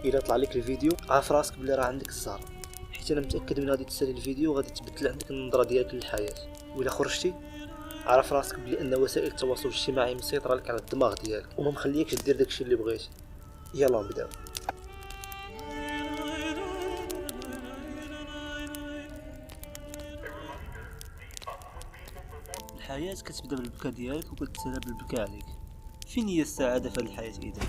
الا طلع لك الفيديو عارف راسك بلي راه عندك الزهر، حيت انا متاكد من غادي تسالي الفيديو غادي تبدل عندك النظره ديالك للحياه. وإلا خرجتي عارف راسك بلي ان وسائل التواصل الاجتماعي مسيطره لك على الدماغ ديالك وما مخليكش دير داكشي اللي بغيتي. يلا نبداو. الحياه كتبدا بالبكا ديالك وكتسالى بالبكا عليك. فين هي السعاده في هذه الحياه اذا؟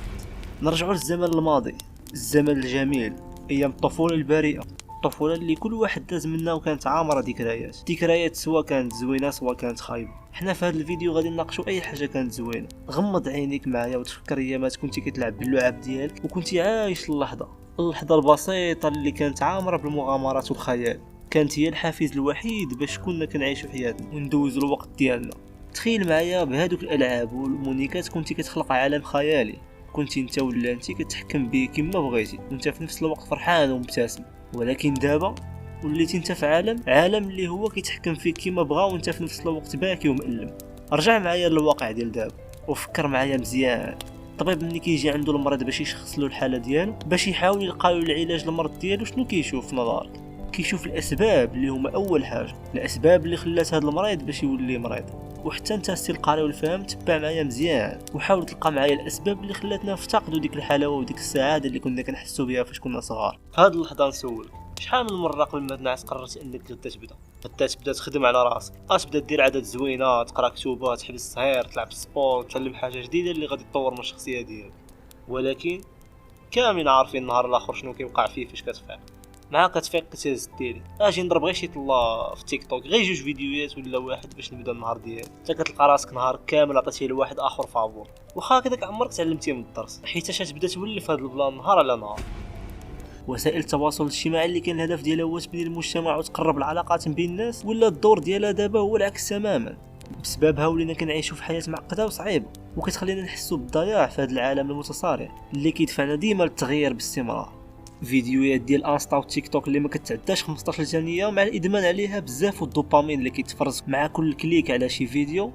نرجعوا للزمن الماضي، الزمن الجميل، ايام الطفوله البريئه، الطفوله اللي كل واحد داز منها وكانت عامره ذكريات سواء كانت زوينه سواء كانت خايبه. حنا في هذا الفيديو غادي نناقشوا اي حاجه كانت زوينه. غمض عينيك معايا وتفكر ايامات كنتي كتلعب باللعاب ديالك وكنتي عايش اللحظه البسيطه اللي كانت عامره بالمغامرات والخيال. كانت هي الحافز الوحيد باش كنا كنعيشوا حياتنا وندوزوا الوقت ديالنا. تخيل معايا بهذوك الالعاب والمونيكات كنتي كتخلق عالم خيالي، كنتي انت ولا انت كتحكم به كما بغيتي وانت في نفس الوقت فرحان ومبتسم. ولكن دابا وليتي انت في عالم اللي هو كيتحكم فيك كما بغا وانت في نفس الوقت باكي ومألم. رجع معايا للواقع ديال دابا وفكر معايا مزيان. الطبيب ملي كيجي عنده المريض باش يشخص له الحاله ديالو باش يحاول يلقى له العلاج للمرض ديالو، شنو كيشوف في نظرك؟ كيشوف الاسباب اللي هما اول حاجه، الاسباب اللي خلات هذا المريض باش يولي مريض. وحتى انت السي القاري والفهم تبع معايا مزيان وحاول تلقى معايا الاسباب اللي خلاتنا نفتقدوا ديك الحلاوه وديك السعاده اللي كنا كنحسوا بها فاش كنا صغار. هاد اللحظه نسولك، شحال من مره قبل ما تنعس قررت انك غدا تبدا تخدم على راسك، تبدا دير عادات زوينه، تقرا كتوبه، تحبس السهير، تلعب السبور، تعلم حاجه جديده اللي غادي تطور من الشخصيه ديالك. ولكن كاملين عارفين النهار الاخر شنو كيوقع فيه فاش كتفيق. معاك كتفيق كتهز التيلي، اجي نضرب غير شي طله في تيك توك، غير جوج فيديوهات ولا واحد باش نبدا النهار ديالي، حتى كتلقى راسك نهار كامل عطيتيه لواحد اخر فابور، واخا هكذاك عمرك تعلمتي من الدرس، حيت تبدا تولي في هذا البلان نهار على نهار. وسائل التواصل الاجتماعي اللي كان الهدف ديالها هو تبني المجتمع وتقرب العلاقات بين الناس، ولا الدور ديالها دابا هو العكس تماما. بسببها ولينا كنعيشوا في حياه معقده وصعيبه وكتخلينا نحسوا بالضياع في هذا العالم المتصارع اللي كيدفعنا ديما للتغيير باستمرار. فيديوهات ديال انستا وتيك توك اللي ما كتعداش 15 ثانيه مع الادمان عليها بزاف، والدوبامين اللي كيتفرز مع كل كليك على شي فيديو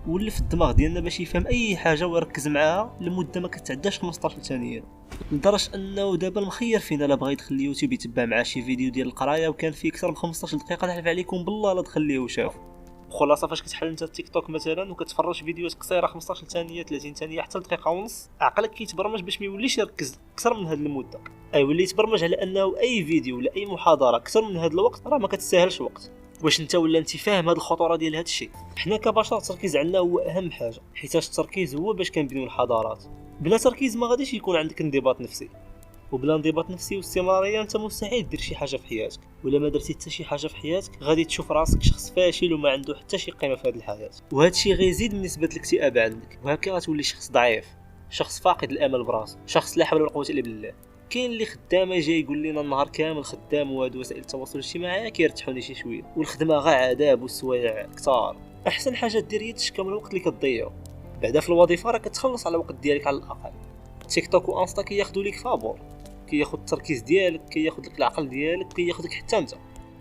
واللي في الدماغ ديالنا باش يفهم اي حاجه ويركز معاها لمده ما كتعداش 15 ثانيه، لدرجه انه دابا المخير فينا لا بغى يدخل اليوتيوب يتبع مع شي فيديو ديال القرايه وكان فيه اكثر من 15 دقيقه، نحلف عليكم بالله لا تخليه وشاف. خلاصه فاش كتحل انت التيك توك مثلا وكتفرج فيديوهات قصيره 15 ثانيه 30 ثانيه حتى دقيقه ونص، عقلك كيتبرمج باش ما يوليش يركز اكثر من هذه المده. يولي يتبرمج على انه اي فيديو ولا اي محاضره اكثر من هذا الوقت راه ما كتستاهلش وقت. واش انت ولا انت فاهم هذه الخطوره ديال هذا الشيء؟ حنا كبشر التركيز عندنا هو اهم حاجه، حيت التركيز هو باش كنبنيو الحضارات. بلا تركيز ما غاديش يكون عندك انضباط نفسي، وبلا انضباط نفسي واستمراريه انت مستحيل دير شي حاجه في حياتك. ولا ما درتي حتى شي حاجه في حياتك غادي تشوف راسك شخص فاشل وما عنده حتى شي قيمه في هذه الحياه، وهذا الشيء غيزيد من نسبه الاكتئاب عندك، وهكا غتولي شخص ضعيف، شخص فاقد الامل براسو، شخص لا حول ولا قوه الا بالله. كاين اللي خدامه جاي يقول لنا النهار كامل خدام وهاد وسائل التواصل الاجتماعي كيرتحوني شي شويه، والخدمه غا عذاب والسوايع كثار. احسن حاجه دير هي تشكم الوقت اللي كتضيعو، بعدا في الوظيفه راه كتخلص على الوقت ديالك على الاقل. تيك توك وانستا كياخذوا لك فابور، كياخذ التركيز ديالك، كياخذ لك العقل ديالك، كياخذك حتى انت.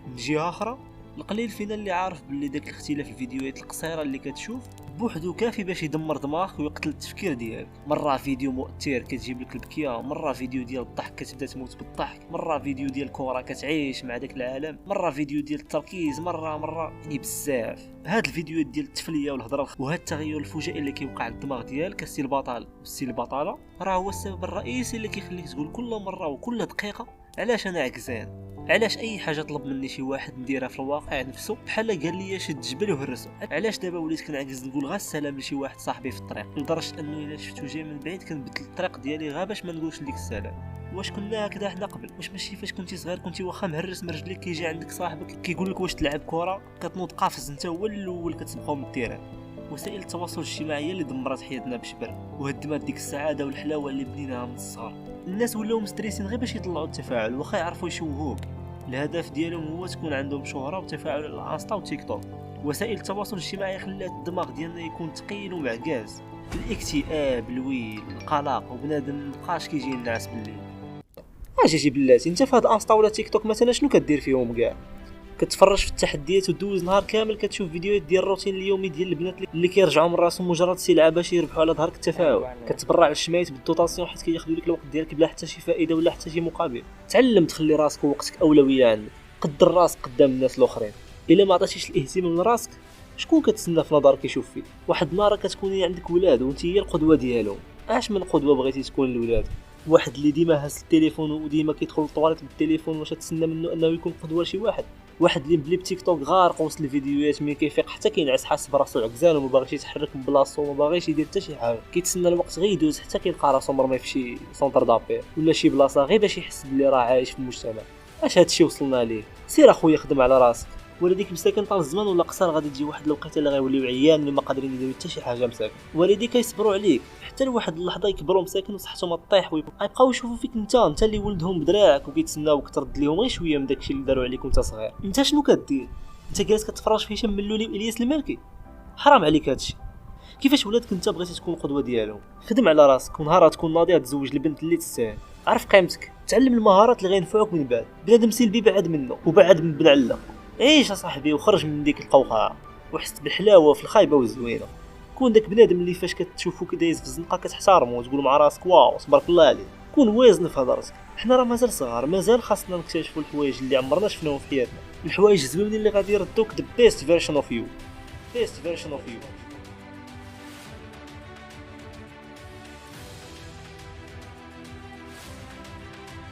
من جهه اخرى القليل فينا اللي عارف باللي داك الاختلاف الفيديوهات القصيره اللي كتشوف بوحدو كافي باش يدمر دماغك ويقتل التفكير ديالك. مره فيديو مؤثر كتجيب لك البكيه، مره فيديو ديال الضحك كتبدا تموت بالضحك، مره فيديو ديال الكره كتعيش مع داك العالم، مره فيديو ديال التركيز، مره بزاف. هاد الفيديوهات ديال التفليه والهضره وهاد التغير الفجائي اللي كيوقع للدماغ ديالك السي البطال والسي البطاله راه هو السبب الرئيسي اللي كيخليك تقول كل مره وكل دقيقه علاش انا عكزان، علاش اي حاجه طلب مني شي واحد نديرها في الواقع نفسه بحال قال لي شد جبل وهرسو، علاش دابا وليت كنعجز نقول غير السلام لشي واحد صاحبي في الطريق، لدرجه انه الا شفتو جاي من بعيد كنبدل الطريق ديالي غير باش ما نقولش ليك السلام. واش كنا هكذا حنا قبل؟ واش ماشي فاش كنتي صغير كنتي واخا مهرس من رجليك كيجي عندك صاحبك كيقول لك واش تلعب كره كتنوض قافز انت هو الاول كتسبقوا من التيران؟ وسائل التواصل الاجتماعي اللي دمرت حياتنا بشبر وهدمت ديك السعاده والحلاوه اللي بنيناها من الصغر. الناس ولاو مستريسين غير باش يطلعوا التفاعل واخا يعرفوا يشوهوك. الهدف ديالهم هو تكون عندهم شهره وتفاعل على انستا وتيك توك. وسائل التواصل الاجتماعي خلات الدماغ ديالنا يكون ثقيل ومعكاز، الاكتئاب، الويل، القلق، وبنادم مابقاش كيجي ينعس بالليل. اجي بلاتي انت في هاد انستا ولا تيك توك مثلا شنو كدير فيهم كاع؟ كتفرج في التحديات ودوز نهار كامل كتشوف فيديوهات ديال الروتين اليومي ديال البنات اللي كيرجعوا من راسهم مجرد سلعه باش يربحوا على ظهرك التفاعل. كتبرع على الشمايت بالدوطاسيون حيت كياخذوا لك الوقت ديالك بلا حتى شي فائده ولا حتى شي مقابل. تعلم تخلي راسك ووقتك اولويه عندك، قدر راسك قدام الناس الاخرين. الا ما عطيتيش الاهتمام لراسك شكون كتسنى في نظرك يشوف فيك؟ واحد النهار كتكوني عندك ولاد وانت هي القدوه ديالهم. اش من قدوه بغيتي تكون للولاد؟ واحد اللي ديما هاز التليفون وديما كيدخل للطواليت بالتليفون، واش تسنى منه انه يكون قدوه لشي واحد؟ واحد اللي بلي بتيك توك غارق وسط الفيديوهات ملي كيفيق حتى كينعس حاس براسو عكزان وما باغيش يتحرك من بلاصتو وما باغيش يدير حتى شي حاجه، كيتسنى الوقت غير يدوز حتى كيلقى راسو مرمي في شي سونتر دابير ولا شي بلاصه غير باش يحس بلي راه عايش في المجتمع. اش هادشي وصلنا ليه؟ سير اخويا خدم على راسك، والديك مساكن طال الزمان ولا قصر غادي تجي واحد الوقيته اللي غيوليو عيان اللي ما قادرين يديروا حتى شي حاجه مساكن. والديك كيصبروا عليك حتى لواحد اللحظه يكبروا مساكن وصحتهم ما طيح ويبقاو يشوفوا فيك انت اللي ولدهم بدراعك وكيتسناوك ترد ليهم غير شويه من داكشي اللي داروا عليك وانت صغير. انت شنو كدير؟ انت جالس كتفرج في هشام ملولي والياس المالكي؟ حرام عليك هادشي. كيفاش ولادك انت بغيتي تكون قدوه ديالهم؟ خدم على راسك ونهار تكون ناضي تزوج البنت اللي تستاهل. عرف قيمتك، تعلم المهارات اللي غينفعوك من بعد. بنادم سلبي بعد منه وبعد من بن عله. عيش صاحبي وخرج من ديك القوقعه وحس بالحلاوه في الخايبه والزوينه. كون داك بنادم اللي فاش كتشوفو كدايز في الزنقه كتحتارمو وتقول مع راسك واو تبارك الله عليك. كون وازن في هضرتك. حنا راه مازال صغار، مازال خاصنا نكتشفوا الحوايج اللي عمرنا شفناهم في حياتنا، الحوايج الزوينين اللي غادي يردوك the best version of you.